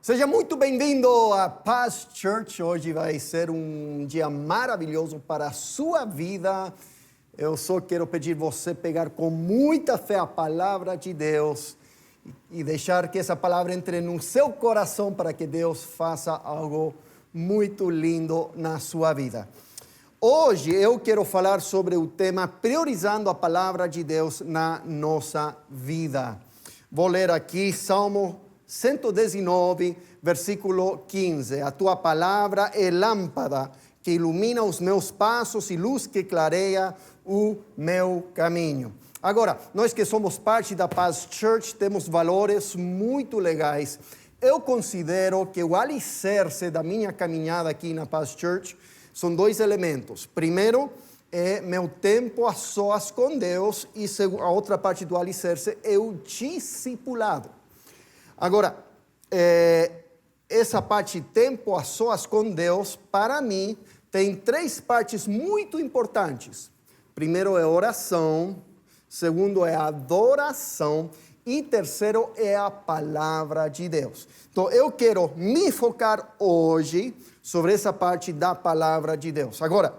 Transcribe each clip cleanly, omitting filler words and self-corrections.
Seja muito bem-vindo à Paz Church. Hoje vai ser um dia maravilhoso para a sua vida. Eu só quero pedir você pegar com muita fé a palavra de Deus e deixar que essa palavra entre no seu coração para que Deus faça algo muito lindo na sua vida. Hoje eu quero falar sobre o tema priorizando a palavra de Deus na nossa vida. Vou ler aqui Salmo 119, versículo 15. A tua palavra é lâmpada que ilumina os meus passos e luz que clareia o meu caminho. Agora, nós que somos parte da Paz Church temos valores muito legais. Eu considero que o alicerce da minha caminhada aqui na Paz Church são dois elementos. Primeiro, é meu tempo a sós com Deus, e a outra parte do alicerce é o discipulado. Agora, essa parte tempo a sós com Deus, para mim, tem três partes muito importantes. Primeiro é oração, segundo é adoração e terceiro é a palavra de Deus. Então, eu quero me focar hoje sobre essa parte da palavra de Deus. Agora,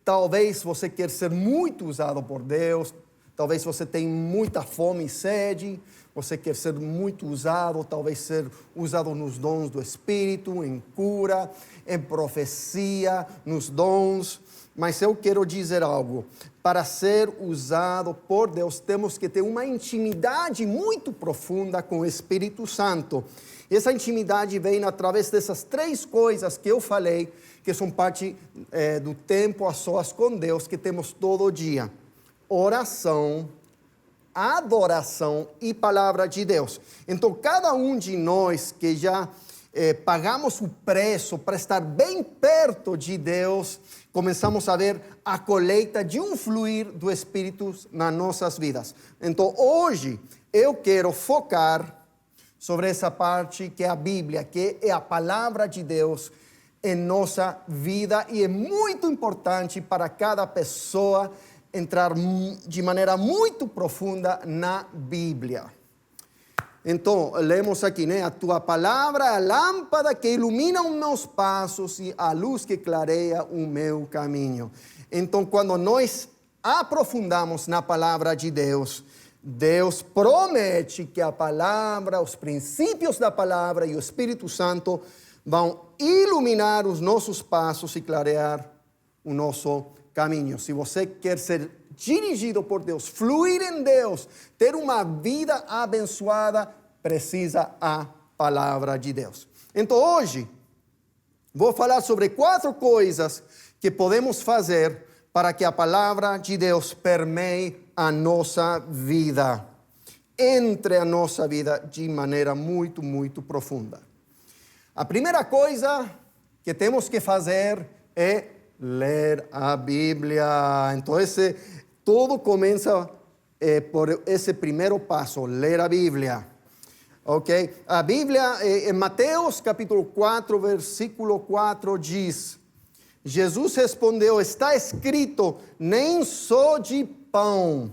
talvez você quer ser muito usado por Deus, talvez você tenha muita fome e sede, você quer ser muito usado, talvez ser usado nos dons do Espírito, em cura, em profecia, nos dons. Mas eu quero dizer algo, para ser usado por Deus, temos que ter uma intimidade muito profunda com o Espírito Santo. E essa intimidade vem através dessas três coisas que eu falei, que são parte do tempo a sós com Deus, que temos todo dia. Oração, adoração e palavra de Deus. Então, cada um de nós que já pagamos o preço para estar bem perto de Deus, começamos a ver a colheita de um fluir do Espírito nas nossas vidas. Então, hoje, eu quero focar sobre essa parte que é a Bíblia, que é a palavra de Deus em nossa vida, e é muito importante para cada pessoa entrar de maneira muito profunda na Bíblia. Então, lemos aqui, né? A tua palavra é a lâmpada que ilumina os meus passos e a luz que clareia o meu caminho. Então, quando nós aprofundamos na palavra de Deus, Deus promete que a palavra, os princípios da palavra e o Espírito Santo vão iluminar os nossos passos e clarear o nosso caminho. Se você quer ser dirigido por Deus, fluir em Deus, ter uma vida abençoada, precisa a palavra de Deus. Então hoje, vou falar sobre 4 coisas que podemos fazer para que a palavra de Deus permeie a nossa vida, entre a nossa vida de maneira muito, muito profunda. A primeira coisa que temos que fazer é ler a Bíblia. Então, tudo começa por esse primeiro passo, ler a Bíblia. Ok? A Bíblia, em Mateus capítulo 4, versículo 4, diz: Jesus respondeu, está escrito, nem só de pão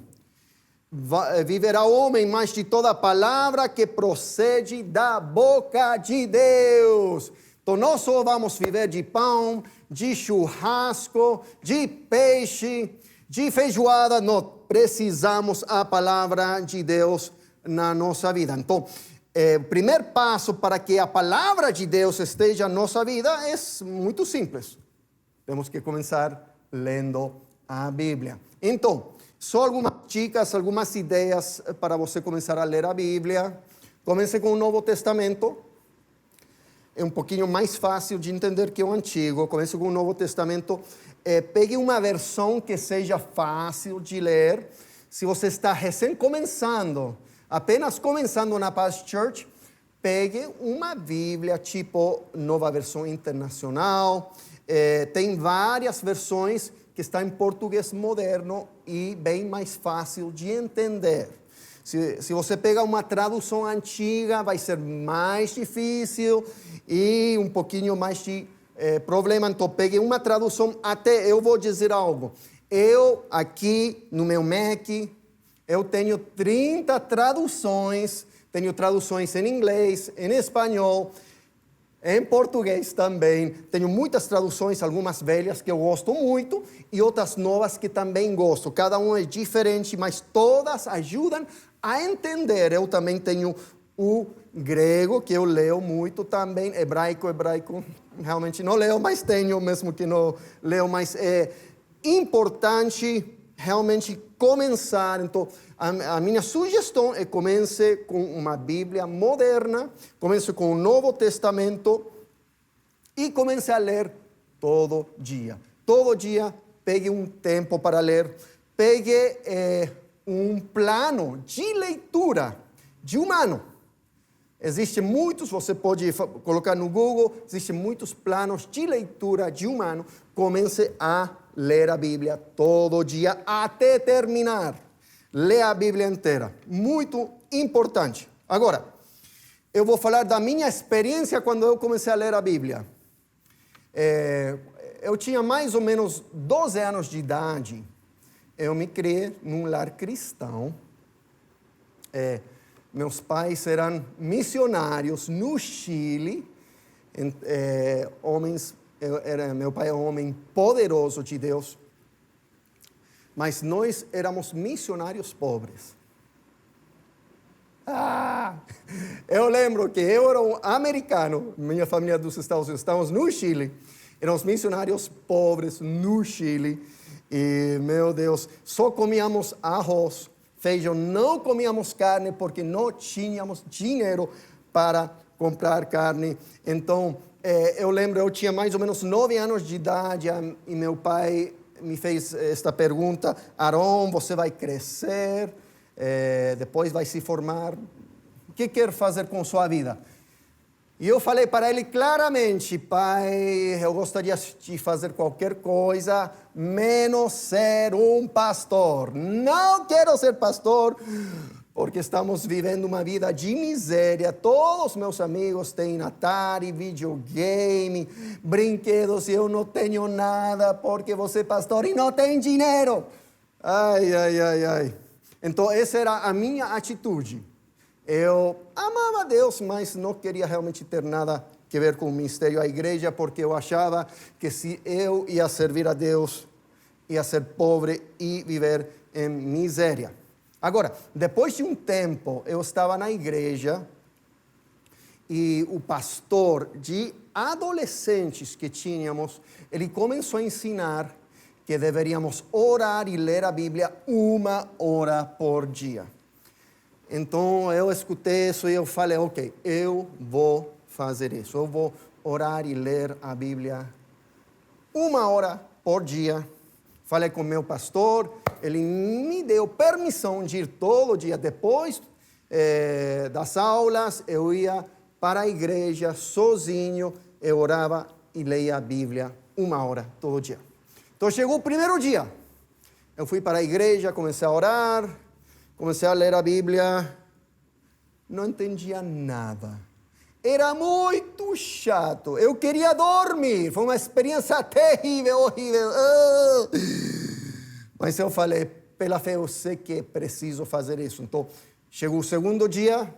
viverá o homem, mas de toda palavra que procede da boca de Deus. Então, nós só vamos viver de pão, de churrasco, de peixe, de feijoada. Nós precisamos a palavra de Deus na nossa vida. Então, o primeiro passo para que a palavra de Deus esteja na nossa vida é muito simples. Temos que começar lendo a Bíblia. Então, só algumas dicas, algumas ideias para você começar a ler a Bíblia. Comece com o Novo Testamento. É um pouquinho mais fácil de entender que o Antigo. Comece com o Novo Testamento. Pegue uma versão que seja fácil de ler. Se você está recém começando, apenas começando na Paz Church, pegue uma Bíblia tipo Nova Versão Internacional. Tem várias versões que estão em português moderno e bem mais fácil de entender. Se você pega uma tradução antiga, vai ser mais difícil e um pouquinho mais de problema. Então, pegue uma tradução. Até eu vou dizer algo. Eu, aqui no meu Mac, Eu tenho 30 traduções, tenho traduções em inglês, em espanhol, em português também. Tenho muitas traduções, algumas velhas que eu gosto muito e outras novas que também gosto. Cada uma é diferente, mas todas ajudam a entender. Eu também tenho o grego, que eu leio muito também. Hebraico, realmente não leio, mas tenho, mesmo que não leio. Mas é importante realmente começar. Então, a minha sugestão é comece com uma Bíblia moderna, comece com o Novo Testamento e comece a ler todo dia. Todo dia, pegue um tempo para ler, pegue um plano de leitura de um ano. Existem muitos, você pode colocar no Google, existem muitos planos de leitura de um ano. Comece a ler a Bíblia todo dia até terminar. Leia a Bíblia inteira. Muito importante. Agora, eu vou falar da minha experiência quando eu comecei a ler a Bíblia. Eu tinha mais ou menos 12 anos de idade. Eu me criei num lar cristão. Meus pais eram missionários no Chile. Meu pai é um homem poderoso de Deus. Mas nós éramos missionários pobres. Eu lembro que eu era um americano, minha família dos Estados Unidos, estávamos no Chile, éramos missionários pobres no Chile, e, meu Deus, só comíamos arroz, feijão, não comíamos carne, porque não tínhamos dinheiro para comprar carne. Então, eu lembro, eu tinha mais ou menos 9 anos de idade, e meu pai me fez esta pergunta: Aaron, você vai crescer, depois vai se formar, o que quer fazer com sua vida? E eu falei para ele claramente: pai, eu gostaria de fazer qualquer coisa, menos ser um pastor. Não quero ser pastor, porque estamos vivendo uma vida de miséria. Todos meus amigos têm Atari, videogame, brinquedos, e eu não tenho nada, porque você é pastor e não tem dinheiro. Ai. Então, essa era a minha atitude. Eu amava Deus, mas não queria realmente ter nada a ver com o ministério, a igreja, porque eu achava que se eu ia servir a Deus, ia ser pobre e viver em miséria. Agora, depois de um tempo, eu estava na igreja e o pastor de adolescentes que tínhamos, ele começou a ensinar que deveríamos orar e ler a Bíblia 1 hora por dia. Então, eu escutei isso e eu falei: ok, eu vou fazer isso. Eu vou orar e ler a Bíblia 1 hora por dia. Falei com meu pastor, ele me deu permissão de ir todo dia. Depois das aulas, eu ia para a igreja sozinho, eu orava e leia a Bíblia 1 hora todo dia. Então, chegou o primeiro dia. Eu fui para a igreja, comecei a orar, comecei a ler a Bíblia, não entendia nada. Era muito chato, eu queria dormir, foi uma experiência terrível, horrível. Mas eu falei: pela fé eu sei que é preciso fazer isso. Então, chegou o segundo dia,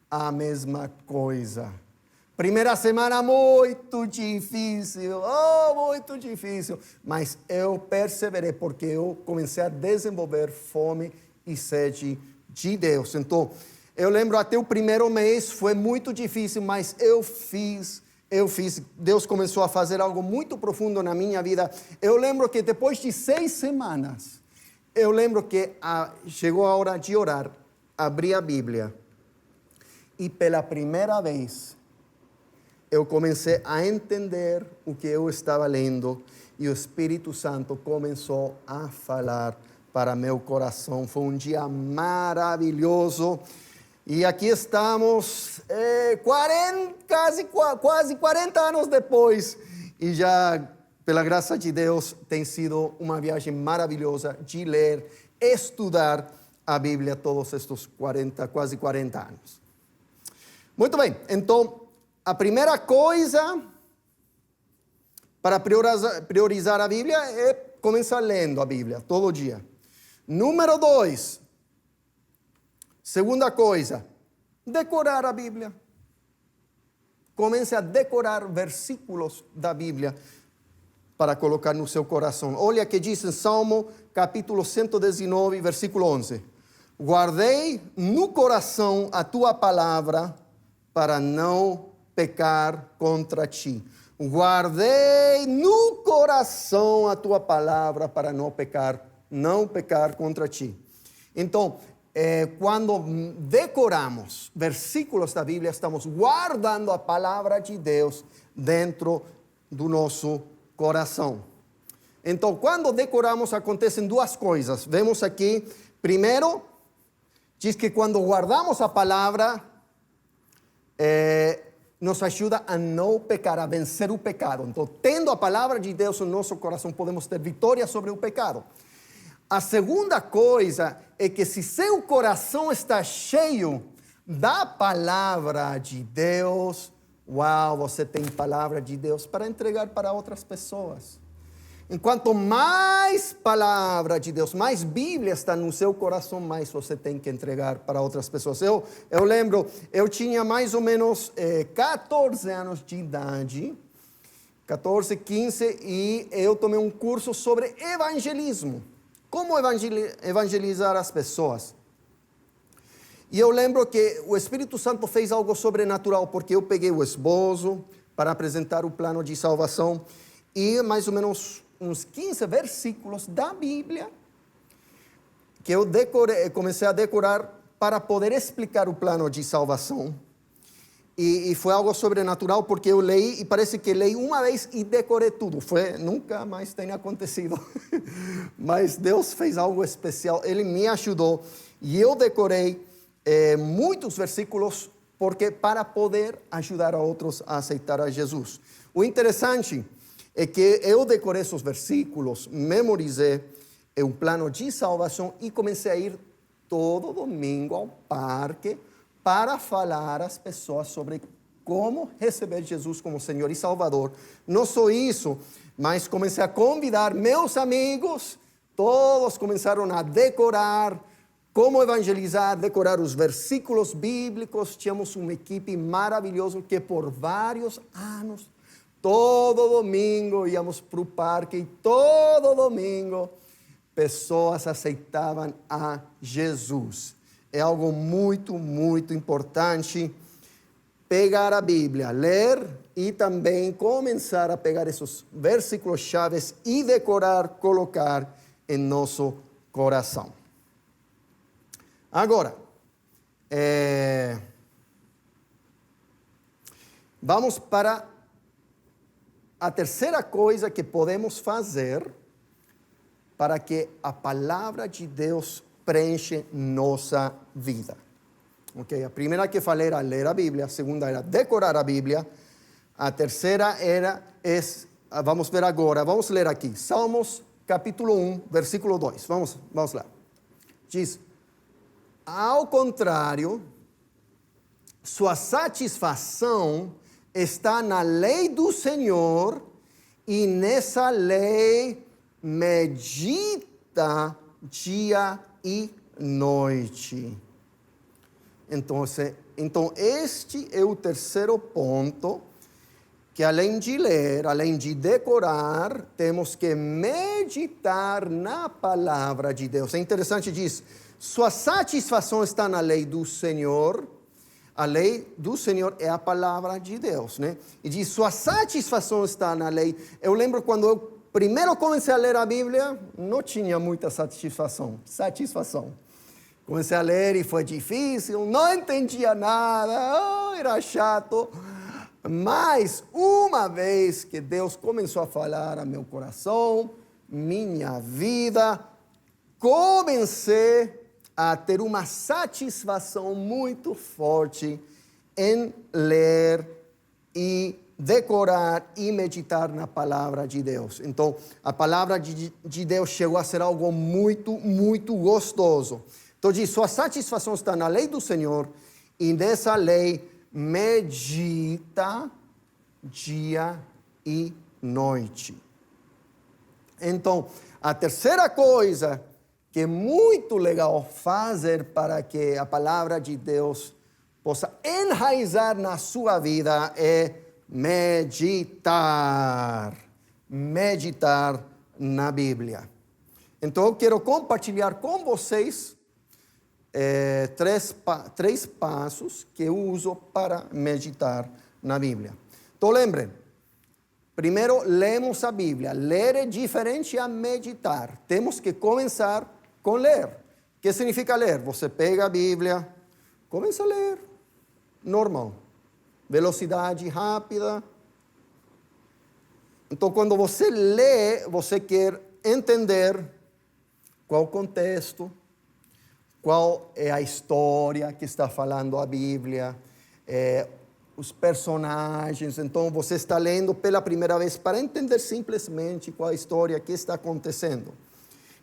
a mesma coisa. Primeira semana muito difícil, muito difícil. Mas eu perseverei, porque eu comecei a desenvolver fome e sede de Deus. Então, eu lembro, até o primeiro mês foi muito difícil, mas eu fiz. Deus começou a fazer algo muito profundo na minha vida. Eu lembro que depois de 6 semanas, eu lembro que chegou a hora de orar, abri a Bíblia e pela primeira vez eu comecei a entender o que eu estava lendo e o Espírito Santo começou a falar para meu coração. Foi um dia maravilhoso. E aqui estamos, quase 40 anos depois. E já, pela graça de Deus, tem sido uma viagem maravilhosa de ler, estudar a Bíblia todos estes quase 40 anos. Muito bem, então, a primeira coisa para priorizar a Bíblia é começar lendo a Bíblia todo dia. Número 2, segunda coisa, decorar a Bíblia. Comece a decorar versículos da Bíblia para colocar no seu coração. Olha que diz em Salmo capítulo 119, versículo 11. Guardei no coração a tua palavra para não pecar contra ti. Guardei no coração a tua palavra para não pecar contra ti. Então, quando decoramos versículos da Bíblia, estamos guardando a palavra de Deus dentro do nosso coração. Então, quando decoramos, acontecem duas coisas. Vemos aqui, primeiro, diz que quando guardamos a palavra, nos ajuda a não pecar, a vencer o pecado. Então, tendo a palavra de Deus no nosso coração, podemos ter vitória sobre o pecado. A segunda coisa é que se seu coração está cheio da palavra de Deus, uau, você tem palavra de Deus para entregar para outras pessoas. Enquanto mais palavra de Deus, mais Bíblia está no seu coração, mais você tem que entregar para outras pessoas. Eu lembro, eu tinha mais ou menos 14 anos de idade, 14, 15, e eu tomei um curso sobre evangelismo. Como evangelizar as pessoas. E eu lembro que o Espírito Santo fez algo sobrenatural, porque eu peguei o esboço para apresentar o plano de salvação e mais ou menos uns 15 versículos da Bíblia que eu comecei a decorar para poder explicar o plano de salvação. E foi algo sobrenatural, porque eu leí, e parece que leí uma vez e decorei tudo. Nunca mais tem acontecido. Mas Deus fez algo especial, Ele me ajudou. E eu decorei muitos versículos, para poder ajudar a outros a aceitar a Jesus. O interessante é que eu decorei esses versículos, memorizei o plano de salvação e comecei a ir todo domingo ao parque para falar às pessoas sobre como receber Jesus como Senhor e Salvador. Não só isso, mas comecei a convidar meus amigos, todos começaram a decorar como evangelizar, decorar os versículos bíblicos. Tínhamos uma equipe maravilhosa que por vários anos, todo domingo íamos para o parque e todo domingo pessoas aceitavam a Jesus. É algo muito, muito importante pegar a Bíblia, ler e também começar a pegar esses versículos chaves e decorar, colocar em nosso coração. Agora, vamos para a terceira coisa que podemos fazer para que a palavra de Deus preenche nossa vida. Okay? A primeira que falei era ler a Bíblia, a segunda era decorar a Bíblia, a terceira vamos ver agora, vamos ler aqui, Salmos capítulo 1, versículo 2, vamos lá. Diz, ao contrário, sua satisfação está na lei do Senhor, e nessa lei medita dia e noite. Então, este é o terceiro ponto, que além de ler, além de decorar, temos que meditar na palavra de Deus. É interessante, diz, sua satisfação está na lei do Senhor. A lei do Senhor é a palavra de Deus, né? E diz, sua satisfação está na lei. Eu lembro quando eu primeiro comecei a ler a Bíblia, não tinha muita satisfação. Comecei a ler e foi difícil, não entendia nada, era chato. Mas uma vez que Deus começou a falar a meu coração, minha vida, comecei a ter uma satisfação muito forte em ler e decorar e meditar na palavra de Deus. Então, a palavra de Deus chegou a ser algo muito, muito gostoso. Então, diz, sua satisfação está na lei do Senhor, e nessa lei medita dia e noite. Então, a terceira coisa que é muito legal fazer para que a palavra de Deus possa enraizar na sua vida é meditar. Meditar na Bíblia. Então, eu quero compartilhar com vocês três passos que eu uso para meditar na Bíblia. Então, lembrem, primeiro lemos a Bíblia. Ler é diferente a meditar. Temos que começar com ler. O que significa ler? Você pega a Bíblia, começa a ler. Normal. Velocidade rápida. Então, quando você lê, você quer entender qual o contexto, qual é a história que está falando a Bíblia, os personagens. Então, você está lendo pela primeira vez para entender simplesmente qual a história que está acontecendo.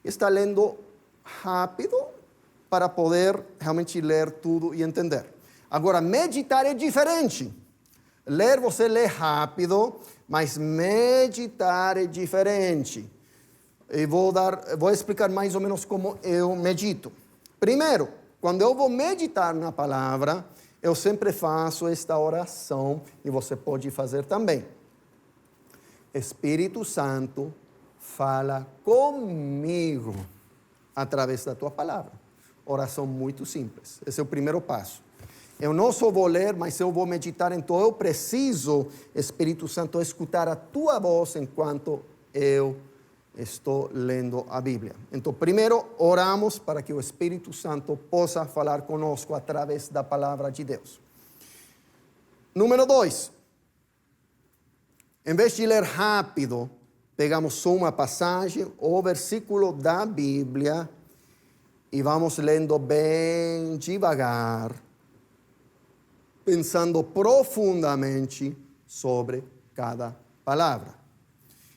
Está lendo rápido para poder realmente ler tudo e entender. Agora, meditar é diferente. Ler, você lê rápido, mas meditar é diferente. E vou explicar mais ou menos como eu medito. Primeiro, quando eu vou meditar na palavra, eu sempre faço esta oração, e você pode fazer também. Espírito Santo, fala comigo através da tua palavra. Oração muito simples. Esse é o primeiro passo. Eu não só vou ler, mas eu vou meditar, então eu preciso, Espírito Santo, escutar a tua voz enquanto eu estou lendo a Bíblia. Então, primeiro, oramos para que o Espírito Santo possa falar conosco através da palavra de Deus. Número 2, em vez de ler rápido, pegamos só uma passagem ou versículo da Bíblia e vamos lendo bem devagar, pensando profundamente sobre cada palavra.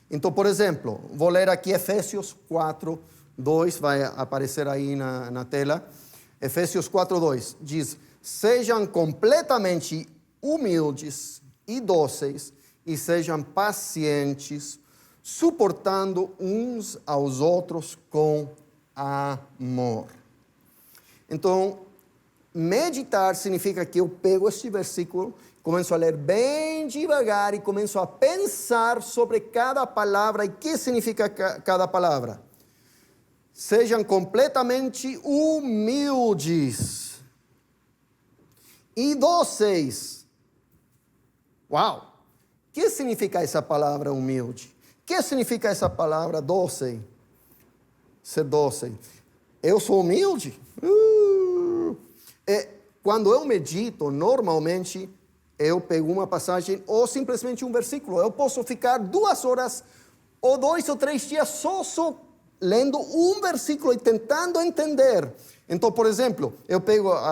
Então, por exemplo, vou ler aqui Efésios 4:2, vai aparecer aí na tela. Efésios 4:2 diz: sejam completamente humildes e dóceis e sejam pacientes, suportando uns aos outros com amor. Então, meditar significa que eu pego este versículo, começo a ler bem devagar e começo a pensar sobre cada palavra e o que significa cada palavra. Sejam completamente humildes e dóceis. Uau! O que significa essa palavra humilde? O que significa essa palavra doce? Ser doce. Eu sou humilde? Quando eu medito, normalmente eu pego uma passagem ou simplesmente um versículo. Eu posso ficar 2 horas ou 2 ou 3 dias só lendo um versículo e tentando entender. Então, por exemplo,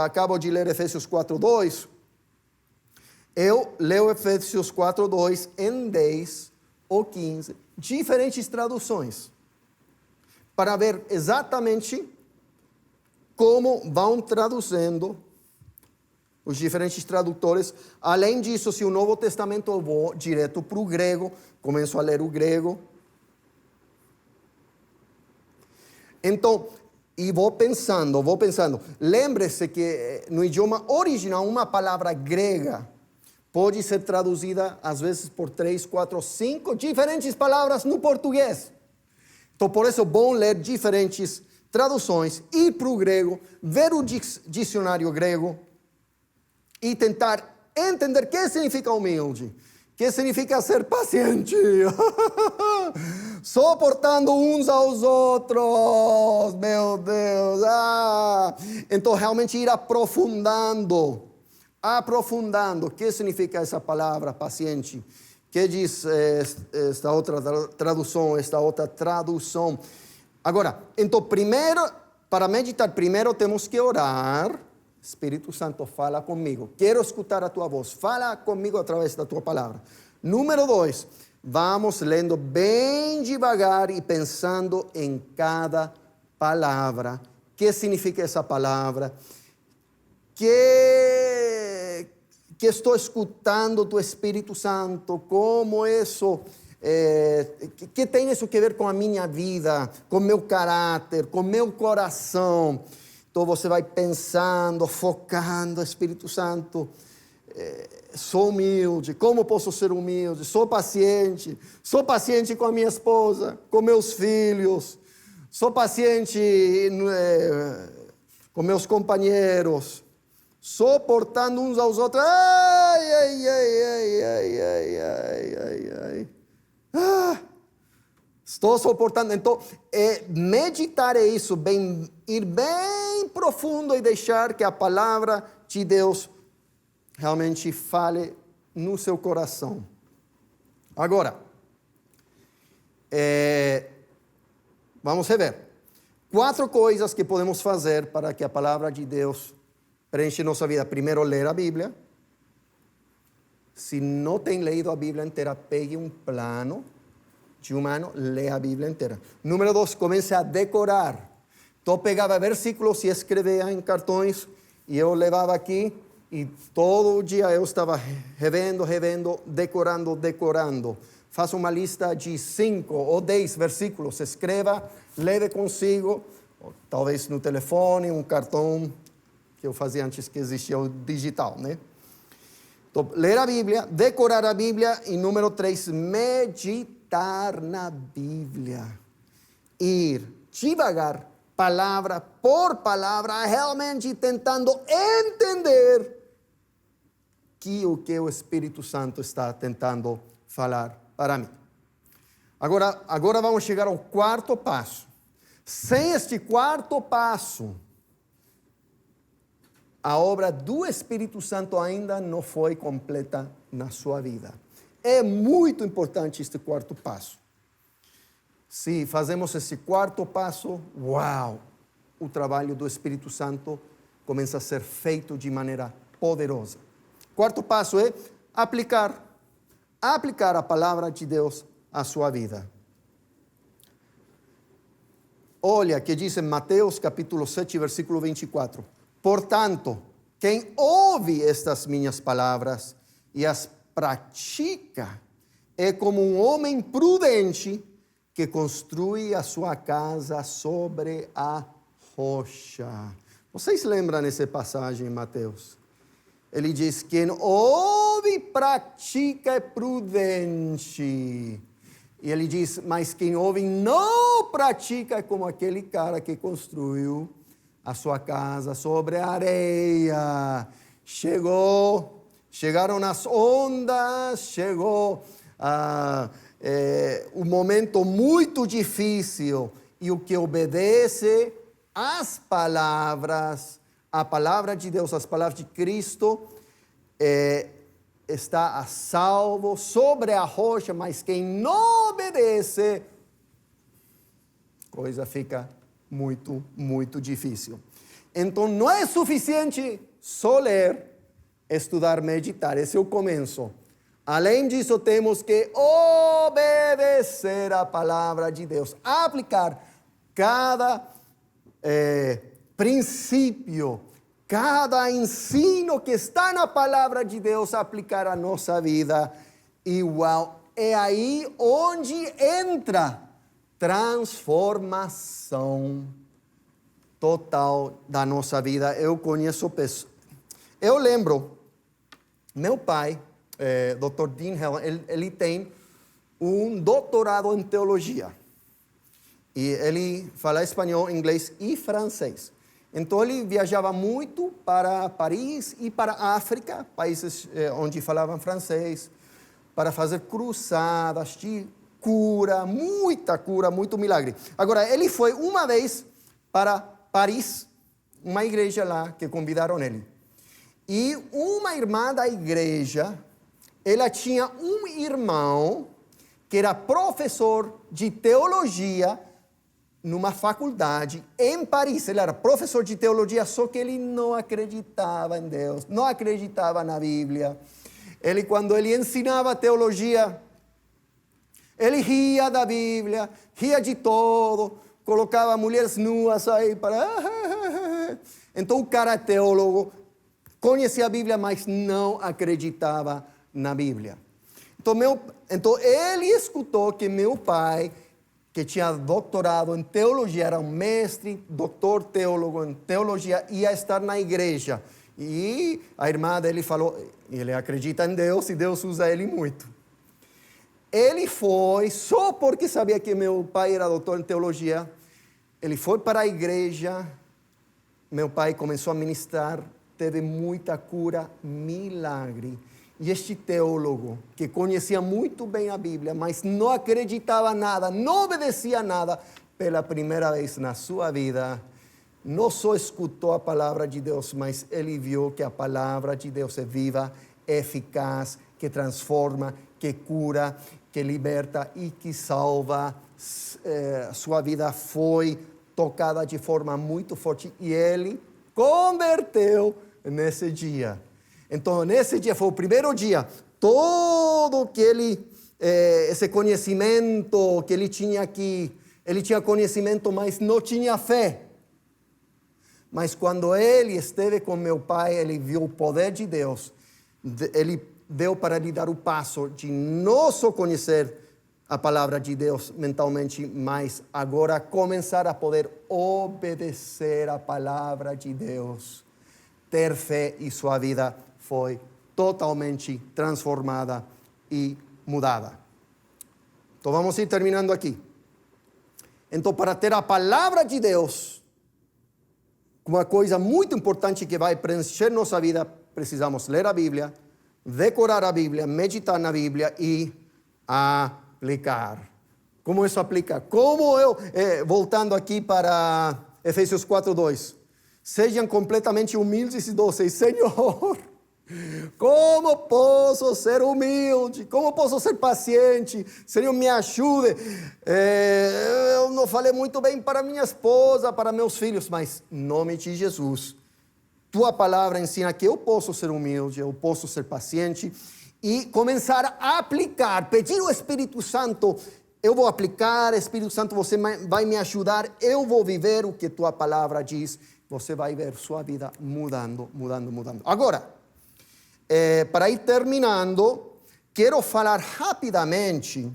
acabo de ler Efésios 4:2. Eu leio Efésios 4:2 em 10 ou 15 diferentes traduções para ver exatamente como vão traduzindo os diferentes tradutores. Além disso, se o Novo Testamento eu vou direto para o grego, começo a ler o grego. Então, e vou pensando. Lembre-se que no idioma original, uma palavra grega pode ser traduzida, às vezes, por 3, 4, 5 diferentes palavras no português. Então, por isso é bom ler diferentes traduções, ir para o grego, ver o dicionário grego e tentar entender o que significa humilde, o que significa ser paciente, suportando uns aos outros, meu Deus. Então, realmente ir aprofundando o que significa essa palavra paciente. Que diz esta outra tradução? Agora, então, para meditar, primeiro temos que orar. Espírito Santo, fala comigo. Quero escutar a tua voz. Fala comigo através da tua palavra. Número 2, vamos lendo bem devagar e pensando em cada palavra. O que significa essa palavra? Que estou escutando do Espírito Santo, como isso que tem isso a ver com a minha vida, com meu caráter, com meu coração. Então você vai pensando, focando, Espírito Santo, sou humilde, como posso ser humilde? Sou paciente com a minha esposa, com meus filhos, sou paciente com meus companheiros, suportando uns aos outros. Estou suportando. Então, meditar é isso, ir bem profundo e deixar que a palavra de Deus realmente fale no seu coração. Agora, vamos rever. 4 coisas que podemos fazer para que a palavra de Deus preencha nossa vida. Primeiro, ler a Bíblia. Se não tem lido a Bíblia inteira, pegue um plano de um ano, leia a Bíblia inteira. Número 2, comece a decorar. Então, pegava versículos e escrevia em cartões, e eu levava aqui, e todo dia eu estava revendo, decorando. Faça uma lista de 5 ou 10 versículos, escreva, leve consigo, talvez no telefone, um cartão, que eu fazia antes que existia o digital, né? Então, ler a Bíblia, decorar a Bíblia, e número 3, meditar na Bíblia. Ir devagar, palavra por palavra, realmente tentando entender o que o Espírito Santo está tentando falar para mim. Agora vamos chegar ao 4º passo. Sem este 4º passo, a obra do Espírito Santo ainda não foi completa na sua vida. É muito importante este 4º passo. Se fazemos esse 4º passo, uau! O trabalho do Espírito Santo começa a ser feito de maneira poderosa. 4º passo é aplicar a palavra de Deus à sua vida. Olha que diz em Mateus capítulo 7, versículo 24. Portanto, quem ouve estas minhas palavras e as pratica é como um homem prudente que construi a sua casa sobre a rocha. Vocês lembram nessa passagem em Mateus? Ele diz, quem ouve e pratica é prudente. E ele diz, mas quem ouve e não pratica é como aquele cara que construiu a sua casa sobre a areia. Chegaram as ondas, chegou um momento muito difícil. E o que obedece às palavras, a palavra de Deus, as palavras de Cristo, está a salvo sobre a rocha, mas quem não obedece, coisa fica muito, muito difícil. Então não é suficiente só ler, estudar, meditar. Esse é o começo. Além disso, temos que obedecer a palavra de Deus, aplicar cada princípio, cada ensino que está na palavra de Deus, aplicar a nossa vida igual. É aí onde entra transformação total da nossa vida. Eu conheço pessoas. Eu lembro, meu pai, Dr. Dean Helen, ele tem um doutorado em teologia. E ele fala espanhol, inglês e francês. Então ele viajava muito para Paris e para a África, países onde falavam francês, para fazer cruzadas de cura, muito milagre. Agora, ele foi uma vez para Paris, uma igreja lá que convidaram ele. E uma irmã da igreja, ela tinha um irmão que era professor de teologia numa faculdade em Paris. Ele era professor de teologia, só que ele não acreditava em Deus, não acreditava na Bíblia. Quando ele ensinava teologia, ele ria da Bíblia, ria de todo, colocava mulheres nuas aí para... Então o cara é teólogo, conhecia a Bíblia, mas não acreditava na Bíblia. Então Então ele escutou que meu pai, que tinha doutorado em teologia, era um mestre, doutor teólogo em teologia, ia estar na igreja. E a irmã dele falou, ele acredita em Deus e Deus usa ele muito. Ele foi, só porque sabia que meu pai era doutor em teologia, ele foi para a igreja, meu pai começou a ministrar, teve muita cura, milagre. E este teólogo, que conhecia muito bem a Bíblia, mas não acreditava nada, não obedecia nada, pela primeira vez na sua vida, não só escutou a palavra de Deus, mas ele viu que a palavra de Deus é viva, eficaz, que transforma, que cura, que liberta e que salva. Sua vida foi tocada de forma muito forte e ele converteu nesse dia. Então, nesse dia foi o primeiro dia, todo que esse conhecimento que ele tinha aqui, ele tinha conhecimento, mas não tinha fé. Mas quando ele esteve com meu pai, ele viu o poder de Deus, ele deu para lhe dar o passo de não só conhecer a palavra de Deus mentalmente, mas agora começar a poder obedecer a palavra de Deus, ter fé e sua vida foi totalmente transformada e mudada. Então vamos ir terminando aqui. Então, para ter a palavra de Deus, uma coisa muito importante que vai preencher nossa vida, precisamos ler a Bíblia, decorar a Bíblia, meditar na Bíblia e aplicar. Como isso aplica? Voltando aqui para Efésios 4:2, sejam completamente humildes e dóceis. Senhor, como posso ser humilde? Como posso ser paciente? Senhor, me ajude. Eu não falei muito bem para minha esposa, para meus filhos, mas em nome de Jesus, tua palavra ensina que eu posso ser humilde, eu posso ser paciente e começar a aplicar, pedir ao Espírito Santo. Eu vou aplicar, Espírito Santo, você vai me ajudar, eu vou viver o que tua palavra diz. Você vai ver sua vida mudando. Agora, para ir terminando, quero falar rapidamente.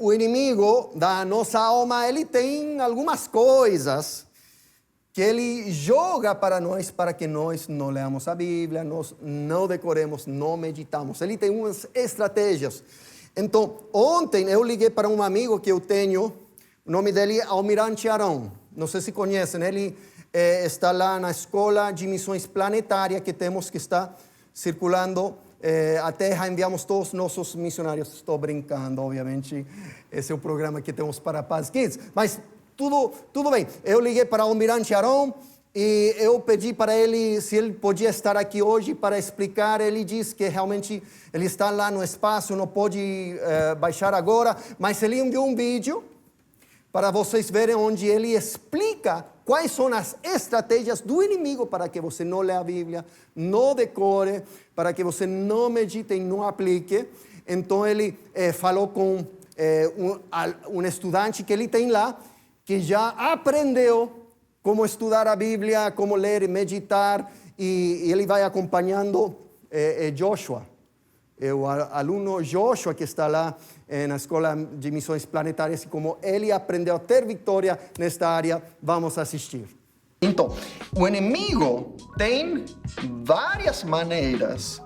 O inimigo da nossa alma, ele tem algumas coisas que ele joga para nós, para que nós não leamos a Bíblia, nós não decoremos, não meditamos. Ele tem umas estratégias. Então, ontem eu liguei para um amigo que eu tenho, o nome dele é Almirante Arão. Não sei se conhecem, ele está lá na Escola de Missões Planetária que temos, que está circulando a Terra. Enviamos todos os nossos missionários. Estou brincando, obviamente. Esse é o programa que temos para Paz Kids. Mas tudo bem. Eu liguei para o Almirante Arão e eu pedi para ele se ele podia estar aqui hoje para explicar. Ele disse que realmente ele está lá no espaço, não pode baixar agora, mas ele enviou um vídeo para vocês verem, onde ele explica quais são as estratégias do inimigo para que você não leia a Bíblia, não decore, para que você não medite e não aplique. Então ele falou com um estudante que ele tem lá, que já aprendeu como estudar a Bíblia, como ler e meditar, e ele vai acompanhando Joshua. O aluno Joshua, que está lá na Escola de Missões Planetárias, e como ele aprendeu a ter vitória nesta área, vamos assistir. Então, o inimigo tem várias maneiras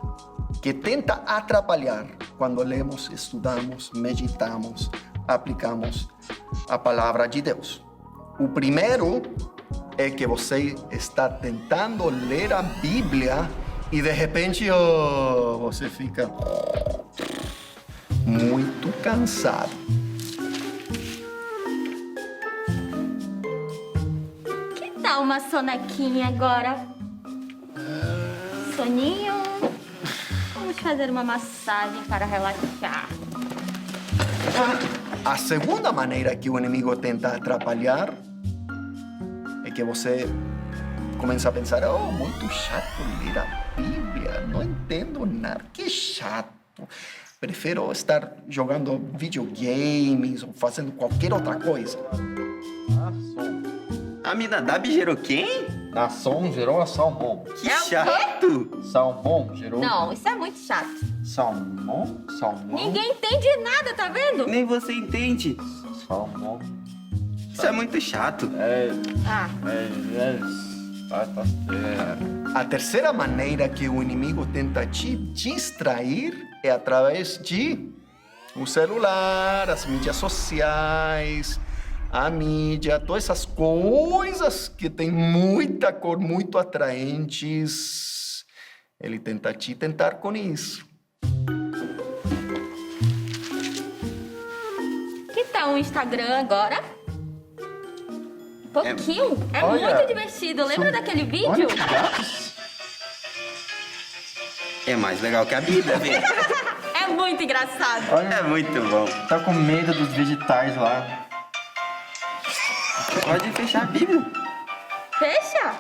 que tenta atrapalhar quando lemos, estudamos, meditamos, aplicamos a palavra de Deus. O primeiro é que você está tentando ler a Bíblia e de repente você fica muito cansado. Que tal uma sonequinha agora? Soninho? Vamos fazer uma massagem para relaxar. A segunda maneira que o inimigo tenta atrapalhar é que você começa a pensar: muito chato ler a Bíblia, não entendo nada, que chato. Prefiro estar jogando videogames ou fazendo qualquer outra coisa. Aminadab gerou quem? Naasson gerou a Salmão. Que É o chato! Salmão gerou... Não, isso é muito chato. Salmão? Salmão? Ninguém entende nada, tá vendo? Nem você entende. Salmão. Isso é muito chato. Ah, Tá certo. A terceira maneira que o inimigo tenta te distrair é através de o celular, as mídias sociais, a mídia, todas essas coisas que tem muita cor, muito atraentes. Ele tenta te tentar com isso. que tal o Instagram agora? Um pouquinho. É Olha, muito divertido. Lembra daquele vídeo? Olha os gatos. É mais legal que a Bíblia, vê. É muito engraçado. Olha, É muito bom. tá com medo dos vegetais lá. Pode fechar a Bíblia. Fecha.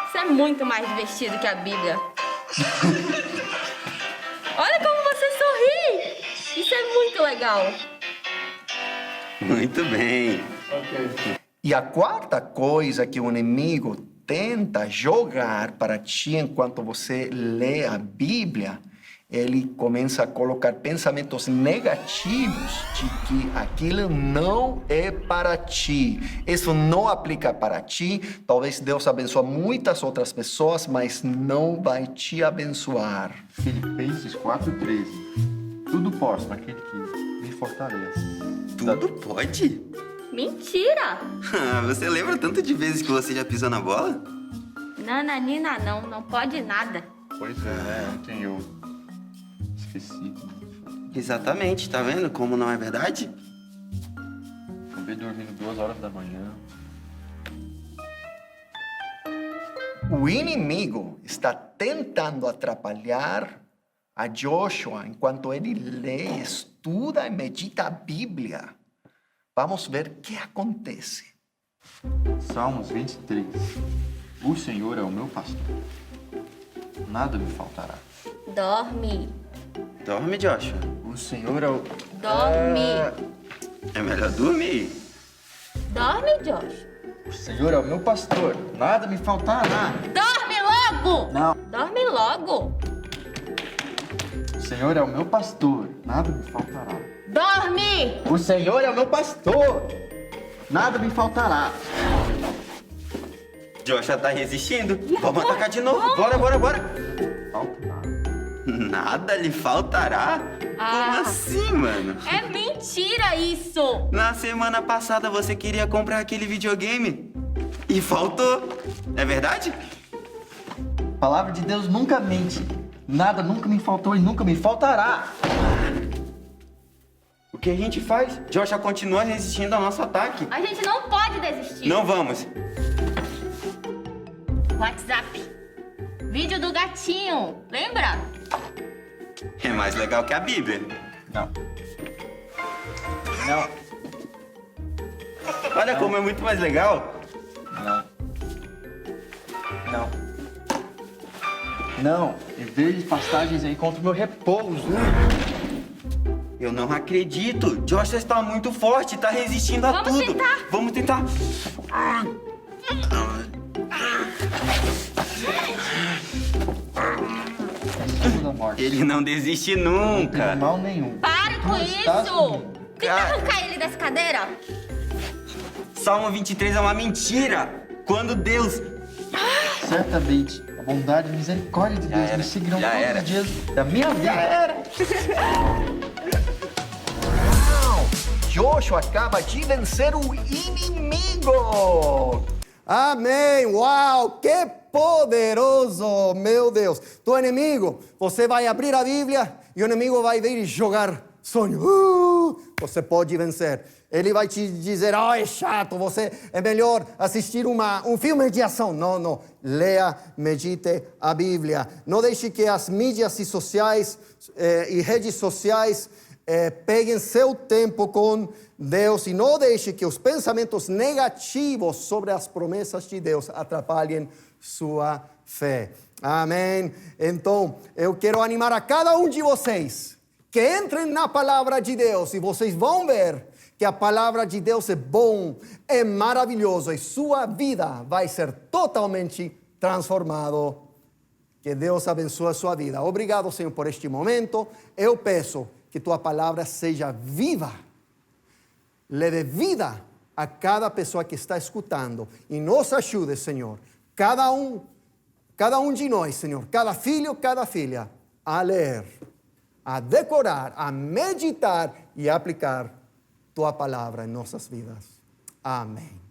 Isso é muito mais divertido que a Bíblia. Olha como você sorri. Isso é muito legal. Muito bem. E a quarta coisa que o inimigo tenta jogar para ti enquanto você lê a Bíblia, ele começa a colocar pensamentos negativos de que aquilo não é para ti. Isso não aplica para ti. Talvez Deus abençoe muitas outras pessoas, mas não vai te abençoar. Filipenses 4:13. Tudo posso naquele que me fortalece. Tudo pode? Mentira. Você lembra tanto de vezes que você já pisou na bola? Nananina não pode nada. Pois é, né? Ontem eu esqueci. Exatamente, tá vendo como não é verdade? Acabei dormindo 2 horas da manhã. O inimigo está tentando atrapalhar a Joshua enquanto ele lê, estuda e medita a Bíblia. Vamos ver o que acontece. Salmos 23. O Senhor é o meu pastor. Nada me faltará. Dorme. Dorme, Joshua. O Senhor é o... Dorme. É melhor dormir. Dorme, Josh. O Senhor é o meu pastor. Nada me faltará. Dorme logo. Não. Dorme logo. O Senhor é o meu pastor. Nada me faltará. Dorme. O Senhor é o meu pastor. Nada me faltará. Joshua tá resistindo. Vamos atacar de novo. Bora. Falta nada. Nada lhe faltará? Como assim, mano? É mentira isso. Na semana passada você queria comprar aquele videogame e faltou. É verdade? A palavra de Deus nunca mente. Nada nunca me faltou e nunca me faltará. O que a gente faz? Joshua continua resistindo ao nosso ataque. A gente não pode desistir. Não vamos. WhatsApp. Vídeo do gatinho. Lembra? É mais legal que a Bíblia. Não. Não. Olha como é muito mais legal. Não. Não. Não. Em vez de pastagens, eu encontro meu repouso. Eu não acredito. Joshua está muito forte, está resistindo a Vamos tudo. tentar. Vamos tentar. Escudo da morte. Ele não desiste Não nunca. tem mal nenhum. Pare com Tu estás isso. comigo. Tenta arrancar ele dessa cadeira. Salmo 23 é uma mentira. Quando Deus... Certamente, a bondade e a misericórdia de Deus era. me seguirão Já todos era. os dias da minha vida. Joshua acaba de vencer o inimigo. Amém. Uau, que poderoso, meu Deus. Tu inimigo, você vai abrir a Bíblia e o inimigo vai vir jogar sonho. Você pode vencer. Ele vai te dizer, é chato, você é melhor assistir um filme de ação. Não. Leia, medite a Bíblia. Não deixe que as mídias sociais e redes sociais peguem seu tempo com Deus e não deixe que os pensamentos negativos sobre as promessas de Deus atrapalhem sua fé. Amém? Então, eu quero animar a cada um de vocês que entrem na palavra de Deus e vocês vão ver que a palavra de Deus é bom, é maravilhoso e sua vida vai ser totalmente transformado. Que Deus abençoe a sua vida. Obrigado, Senhor, por este momento. Eu peço que tua palavra seja viva. Le dê vida a cada pessoa que está escutando. E nos ajude, Senhor. Cada um de nós, Senhor. Cada filho, cada filha. A ler, a decorar, a meditar e a aplicar tua palavra em nossas vidas. Amém.